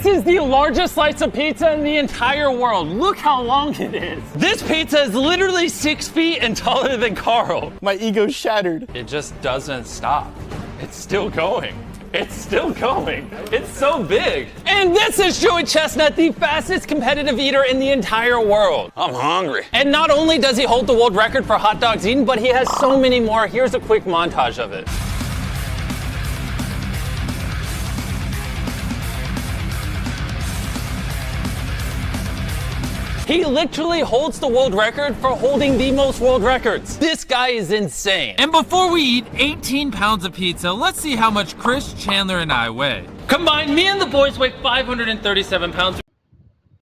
This is the largest slice of pizza in the entire world. Look how long it is. This pizza is literally 6 feet and taller than Carl. My ego's shattered. It just doesn't stop. It's still going. It's still going. It's so big. And this is Joey Chestnut, the fastest competitive eater in the entire world. I'm hungry. And not only does he hold the world record for hot dogs eaten, but he has so many more. Here's a quick montage of it. He literally holds the world record for holding the most world records. This guy is insane. And before we eat 18 pounds of pizza, let's see how much Chris, Chandler, and I weigh. Combined, me and the boys weigh 537 pounds,